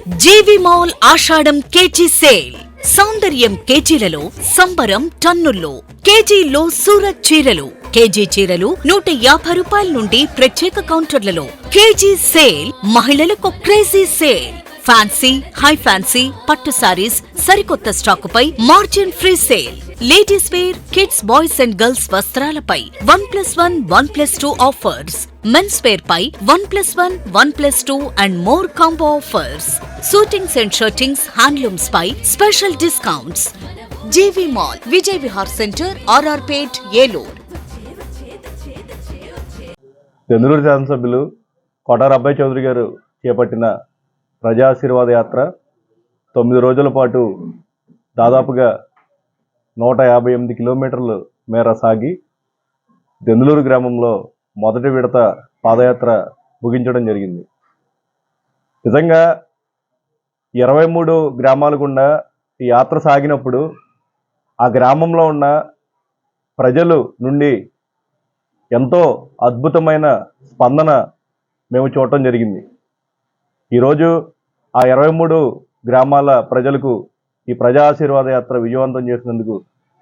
జీవి mall ఆషాఢం KG sale. సౌందర్యం కేజీలలో, సంబరం టన్నుల్లో. కేజీలో సూరత్ చీరలు, కేజీ చీరలు 150 రూపాయల నుండి ప్రత్యేక కౌంటర్లలో. KG sale. మహిళలకు crazy sale. Fancy, high fancy, పట్టు సారీస్ సరికొత్త స్టాకుపై margin free sale. Ladies wear, kids, boys and girls వస్త్రాలపై 1+1, 1+2 ఆఫర్స్. మెన్స్ వేర్ పై 1+1, 1+2 and more combo offers. Suitings and shirtings, handlooms పై special discounts. GV mall, Vijay Vihar centre, RR Pet, Eluru. చంద్రూరు శాసనసభ్యులు కొటార అబ్బాయి చౌదరి గారు చేపట్టిన ప్రజాశీర్వాద యాత్ర 9 రోజుల పాటు దాదాపుగా 158 కిలోమీటర్ల మేర సాగి దెందులూరు గ్రామంలో మొదటి విడత పాదయాత్ర ముగించడం జరిగింది. నిజంగా 23 గ్రామాల గుండా ఈ యాత్ర సాగినప్పుడు ఆ గ్రామంలో ఉన్న ప్రజలు నుండి ఎంతో అద్భుతమైన స్పందన మేము చూడటం జరిగింది. ఈరోజు ఆ 23 గ్రామాల ప్రజలకు ఈ ప్రజా ఆశీర్వాద యాత్ర విజయవంతం చేసినందుకు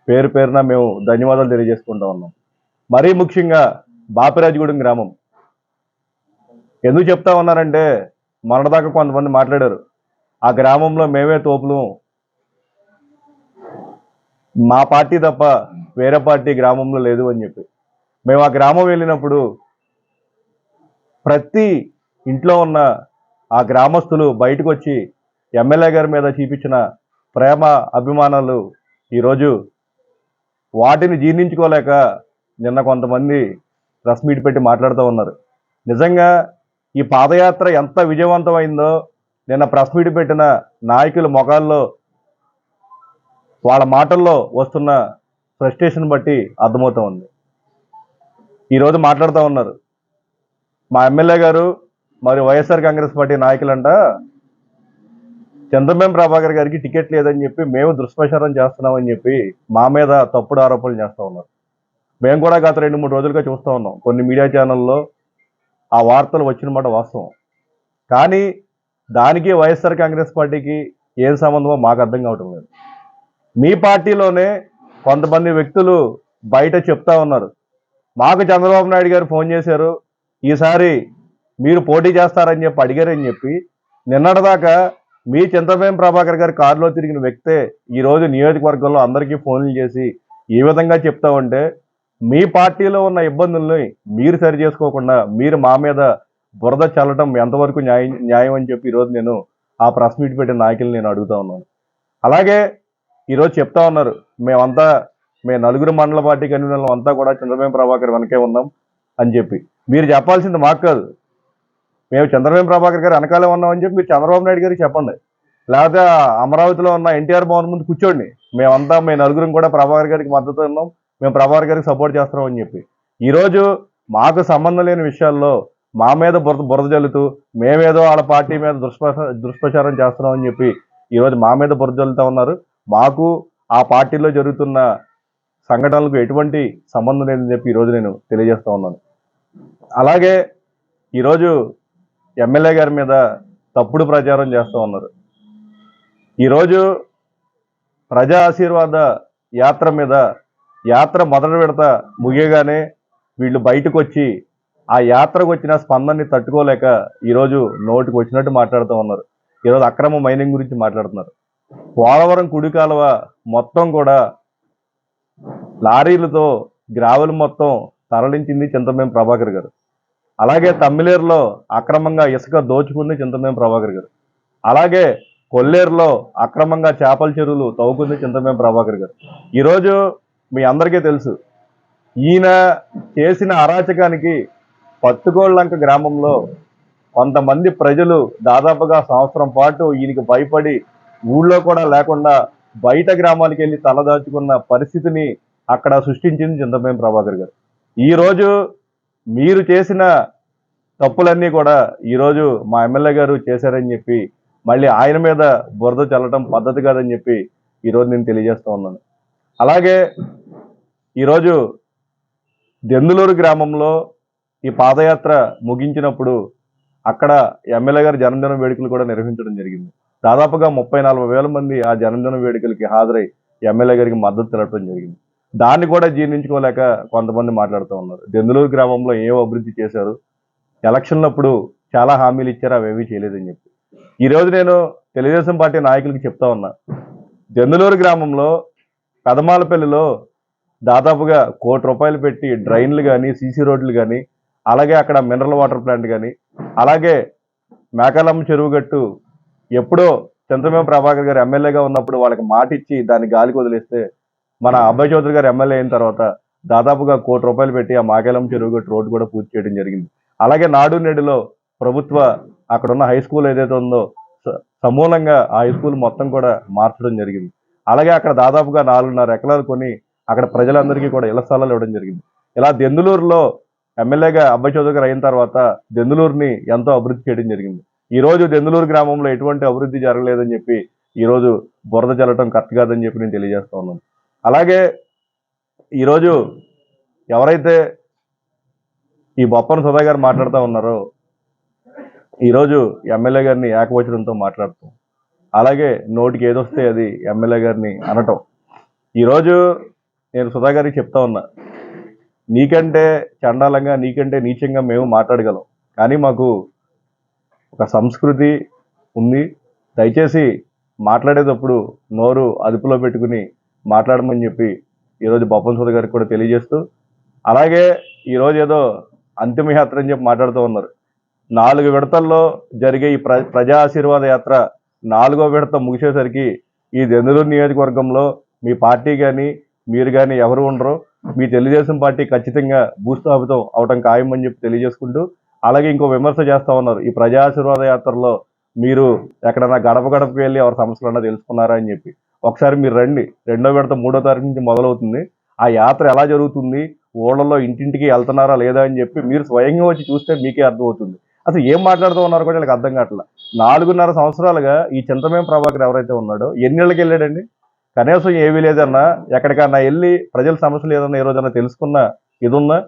పేరు పేరున మేము ధన్యవాదాలు తెలియజేసుకుంటా ఉన్నాం. మరీ ముఖ్యంగా బాపిరాజగూడెం గ్రామం ఎందుకు చెప్తా ఉన్నారంటే, మొన్నటిదాకా కొంతమంది మాట్లాడారు, ఆ గ్రామంలో మేమే తోపులు, మా పార్టీ తప్ప వేరే పార్టీ గ్రామంలో లేదు అని చెప్పి. మేము ఆ గ్రామం వెళ్ళినప్పుడు ప్రతి ఇంట్లో ఉన్న ఆ గ్రామస్తులు బయటకు వచ్చి ఎమ్మెల్యే గారి మీద చూపించిన ప్రేమ అభిమానాలు ఈరోజు వాటిని జీర్ణించుకోలేక నిన్న కొంతమంది ప్రెస్ మీట్ పెట్టి మాట్లాడుతూ ఉన్నారు. నిజంగా ఈ పాదయాత్ర ఎంత విజయవంతమైందో నిన్న ప్రెస్ మీట్ పెట్టిన నాయకుల మొఖాల్లో, వాళ్ళ మాటల్లో వస్తున్న ఫ్రస్ట్రేషన్ బట్టి అర్థమవుతూ ఉంది. ఈరోజు మాట్లాడుతూ ఉన్నారు, మా ఎమ్మెల్యే గారు మరి వైఎస్ఆర్ కాంగ్రెస్ పార్టీ నాయకులంట చంద్రబాబు ప్రభాకర్ గారికి టికెట్ లేదని చెప్పి మేము దుష్ప్రచారం చేస్తున్నామని చెప్పి మా మీద తప్పుడు ఆరోపణలు చేస్తూ ఉన్నారు. మేము కూడా గత 2-3 రోజులుగా చూస్తూ ఉన్నాం, కొన్ని మీడియా ఛానల్లో ఆ వార్తలు వచ్చిన మాట వాస్తవం. కానీ దానికి వైఎస్ఆర్ కాంగ్రెస్ పార్టీకి ఏం సంబంధమో మాకు అర్థం కావటం లేదు. మీ పార్టీలోనే కొంతమంది వ్యక్తులు బయట చెప్తా ఉన్నారు, మాకు చంద్రబాబు నాయుడు గారు ఫోన్ చేశారు, ఈసారి మీరు పోటీ చేస్తారని చెప్పి అడిగారని చెప్పి నిన్నటిదాకా మీ చంద్రబాబు ప్రభాకర్ గారి కారులో తిరిగిన వ్యక్తే ఈరోజు నియోజకవర్గంలో అందరికీ ఫోన్లు చేసి ఈ విధంగా చెప్తా ఉంటే, మీ పార్టీలో ఉన్న ఇబ్బందుల్ని మీరు సరి చేసుకోకుండా మీరు మా మీద బురద చల్లటం ఎంతవరకు న్యాయం అని చెప్పి ఈరోజు నేను ఆ ప్రెస్ మీట్ పెట్టిన నాయకులు నేను అడుగుతా ఉన్నాను. అలాగే ఈరోజు చెప్తా ఉన్నారు, మేము నలుగురు మండల పార్టీ కన్వీనర్లు అంతా కూడా చంద్రబాబు ప్రభాకర్ వెనకే ఉన్నాం అని చెప్పి. మీరు చెప్పాల్సింది మాకు కాదు, మేము చంద్రబాబు ప్రభాకర్ గారు వెనకాలే ఉన్నామని చెప్పి మీరు చంద్రబాబు నాయుడు గారికి చెప్పండి. లేకపోతే అమరావతిలో ఉన్న ఎన్టీఆర్ భవన్ ముందు కూర్చోండి, మేము నలుగురం కూడా ప్రభాకర్ గారికి మద్దతు ఉన్నాం, మేము ప్రభాకర్ గారికి సపోర్ట్ చేస్తున్నాం అని చెప్పి. ఈరోజు మాకు సంబంధం లేని విషయాల్లో మా మీద బురద జల్లుతూ మేమేదో వాళ్ళ పార్టీ మీద దుష్ప్రచారం చేస్తున్నాం అని చెప్పి ఈరోజు మా మీద బురద జల్లుతూ ఉన్నారు. మాకు ఆ పార్టీలో జరుగుతున్న సంఘటనలకు ఎటువంటి సంబంధం లేదని చెప్పి ఈరోజు నేను తెలియజేస్తూ ఉన్నాను. అలాగే ఈరోజు ఎమ్మెల్యే గారి మీద తప్పుడు ప్రచారం చేస్తూ ఉన్నారు. ఈరోజు ప్రజా ఆశీర్వాద యాత్ర మీద యాత్ర మొదటి విడత ముగియగానే వీళ్ళు బయటకు వచ్చి ఆ యాత్రకు వచ్చిన స్పందనని తట్టుకోలేక ఈరోజు నోటికి వచ్చినట్టు మాట్లాడుతూ ఉన్నారు. ఈరోజు అక్రమ మైనింగ్ గురించి మాట్లాడుతున్నారు. పోలవరం కుడి కాలువ మొత్తం కూడా లారీలతో గ్రావెల్ మొత్తం తరలించింది చంద్రబాబు ప్రభాకర్ గారు. అలాగే తమ్మిలేరులో అక్రమంగా ఇసుక దోచుకుంది చంద్రబాబు ప్రభాకర్ గారు. అలాగే కొల్లేరులో అక్రమంగా చేపల చెరువులు తవ్వుకుంది చంద్రబాబు ప్రభాకర్ గారు. ఈరోజు మీ అందరికీ తెలుసు, ఈయన చేసిన అరాచకానికి పత్తుకోళ్ళంక గ్రామంలో కొంతమంది ప్రజలు దాదాపుగా సంవత్సరం పాటు ఈయనకి భయపడి ఊళ్ళో కూడా లేకుండా బయట గ్రామాలకు వెళ్ళి తలదాచుకున్న పరిస్థితిని అక్కడ సృష్టించింది చంద్రబాబు ప్రభాకర్ గారు. ఈరోజు మీరు చేసిన తప్పులన్నీ కూడా ఈరోజు మా ఎమ్మెల్యే గారు చేశారని చెప్పి మళ్ళీ ఆయన మీద బురద చల్లటం పద్ధతి కాదని చెప్పి ఈరోజు నేను తెలియజేస్తూ ఉన్నాను. అలాగే ఈరోజు దెందులూరు గ్రామంలో ఈ పాదయాత్ర ముగించినప్పుడు అక్కడ ఎమ్మెల్యే గారి జన్మదిన వేడుకలు కూడా నిర్వహించడం జరిగింది. దాదాపుగా 30-40 మంది ఆ జన్మదిన వేడుకలకి హాజరై ఎమ్మెల్యే గారికి మద్దతు తెలపడం జరిగింది. దాన్ని కూడా జీర్ణించుకోలేక కొంతమంది మాట్లాడుతూ ఉన్నారు. దెందులూరు గ్రామంలో ఏం అభివృద్ధి చేశారు, ఎలక్షన్లప్పుడు చాలా హామీలు ఇచ్చారు, అవేమీ చేయలేదని చెప్పి. ఈరోజు నేను తెలుగుదేశం పార్టీ నాయకులకి చెప్తా ఉన్నా, దెందులూరు గ్రామంలో పెదమాలపల్లిలో దాదాపుగా ₹1 కోటి పెట్టి డ్రైన్లు కానీ, సీసీ రోడ్లు కానీ, అలాగే అక్కడ మినరల్ వాటర్ ప్లాంట్ కానీ, అలాగే మేకాలమ్మ చెరువు గట్టు ఎప్పుడో చంద్రబాబు ప్రభాకర్ గారు ఎమ్మెల్యేగా ఉన్నప్పుడు వాళ్ళకి మాట ఇచ్చి దాన్ని గాలికి వదిలేస్తే మన అబ్బాయి చౌదరి గారు ఎమ్మెల్యే అయిన తర్వాత దాదాపుగా ₹1 కోటి పెట్టి ఆ మేకాలమ్మ చెరువు గట్టు రోడ్డు కూడా పూర్తి చేయడం జరిగింది. అలాగే నాడు నేడులో ప్రభుత్వ అక్కడ ఉన్న హై స్కూల్ ఏదైతే ఉందో సమూలంగా ఆ హై స్కూల్ మొత్తం కూడా మార్చడం జరిగింది. అలాగే అక్కడ దాదాపుగా 4.5 ఎకరాలు కొని అక్కడ ప్రజలందరికీ కూడా ఇళ్ల స్థలాలు ఇవ్వడం జరిగింది. ఇలా దెందులూరులో ఎమ్మెల్యేగా అబ్బాయి చౌదరి గారు అయిన తర్వాత దెందులూరుని ఎంతో అభివృద్ధి చేయడం జరిగింది. ఈ రోజు దెందులూరు గ్రామంలో ఎటువంటి అభివృద్ధి జరగలేదని చెప్పి ఈరోజు బురద చల్లటం కరెక్ట్ కాదని చెప్పి నేను తెలియజేస్తా ఉన్నాను. అలాగే ఈరోజు ఎవరైతే ఈ బొప్పన సుధా గారు మాట్లాడుతూ ఉన్నారో ఈరోజు ఎమ్మెల్యే గారిని ఏకవచనంతో మాట్లాడుతాం, అలాగే నోటికి ఏదొస్తే అది ఎమ్మెల్యే గారిని అనటం. ఈరోజు నేను సుధా గారికి చెప్తా ఉన్నా, నీకంటే చండాలంగా, నీకంటే నీచంగా మేము మాట్లాడగలం, కానీ మాకు ఒక సంస్కృతి ఉంది. దయచేసి మాట్లాడేటప్పుడు నోరు అదుపులో పెట్టుకుని మాట్లాడమని చెప్పి ఈరోజు బొప్పన సుధా గారికి కూడా తెలియజేస్తూ, అలాగే ఈరోజు ఏదో అంతిమయాత్ర అని చెప్పి మాట్లాడుతూ ఉన్నారు. 4 విడతల్లో జరిగే ఈ ప్రజా ఆశీర్వాద యాత్ర 4వ విడత ముగిసేసరికి ఈ దెందులూరు నియోజకవర్గంలో మీ పార్టీ కానీ మీరు కానీ ఎవరు ఉండరు. మీ తెలుగుదేశం పార్టీ ఖచ్చితంగా భూస్థాపితం అవటం ఖాయమని చెప్పి తెలియజేసుకుంటూ, అలాగే ఇంకో విమర్శ చేస్తూ ఉన్నారు, ఈ ప్రజా ఆశీర్వాద యాత్రలో మీరు ఎక్కడన్నా గడప గడపకి వెళ్ళి ఎవరి సమస్యలన్నా తెలుసుకున్నారా అని చెప్పి. ఒకసారి మీరు రండి, 2వ విడత 3వ తారీఖు నుంచి మొదలవుతుంది. ఆ యాత్ర ఎలా జరుగుతుంది, ఊళ్ళలో ఇంటింటికి వెళ్తున్నారా లేదా అని చెప్పి మీరు స్వయంగా వచ్చి చూస్తే మీకే అర్థమవుతుంది. అసలు ఏం మాట్లాడుతూ ఉన్నారో కూడా వీళ్ళకి అర్థం కావట్లేదు. 4.5 సంవత్సరాలుగా ఈ చంద్రబాబు ప్రభాకర్ ఎవరైతే ఉన్నాడో ఎన్నేళ్ళకి వెళ్ళాడండి? కనీసం ఏమీ లేదన్నా ఎక్కడికన్నా వెళ్ళి ప్రజల సమస్యలు ఏదన్నా ఏ రోజన్నా తెలుసుకున్న ఇది ఉందా?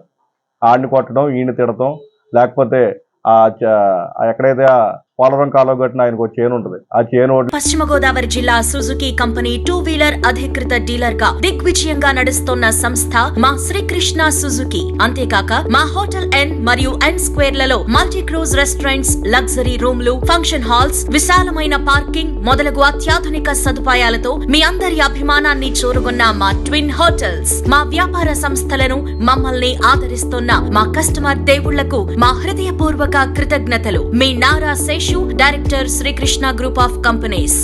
ఆడిని కొట్టడం, ఈయన తిడటం, లేకపోతే ఎక్కడైతే ఆ పోలవరం కాలువ కట్టిన ఆయనకు ఒక చేను ఉంటుంది, ఆ చేను. పశ్చిమ గోదావరి జిల్లా సుజుకి కంపెనీ 2-వీలర్ అధికృత డీలర్ గా దిగ్విజయంగా నడుస్తున్న సంస్థ మా శ్రీకృష్ణ సుజుకి. అంతేకాక మా హోటల్ ఎన్ మరియు ఎన్ స్క్వేర్ లలో మల్టీ క్రూజ్ రెస్టారెంట్స్, లగ్జరీ రూమ్లు, ఫంక్షన్ హాల్స్, విశాలమైన పార్కింగ్ మొదలగు అత్యాధునిక సదుపాయాలతో మీ అందరి అభిమానాన్ని చూరగొన్న మా ట్విన్ హోటల్స్. మా వ్యాపార సంస్థలను, మమ్మల్ని ఆదరిస్తున్న మా కస్టమర్ దేవుళ్లకు మా హృదయపూర్వక కృతజ్ఞతలు. మీ Nara Seshu, director Srikrishna group of companies.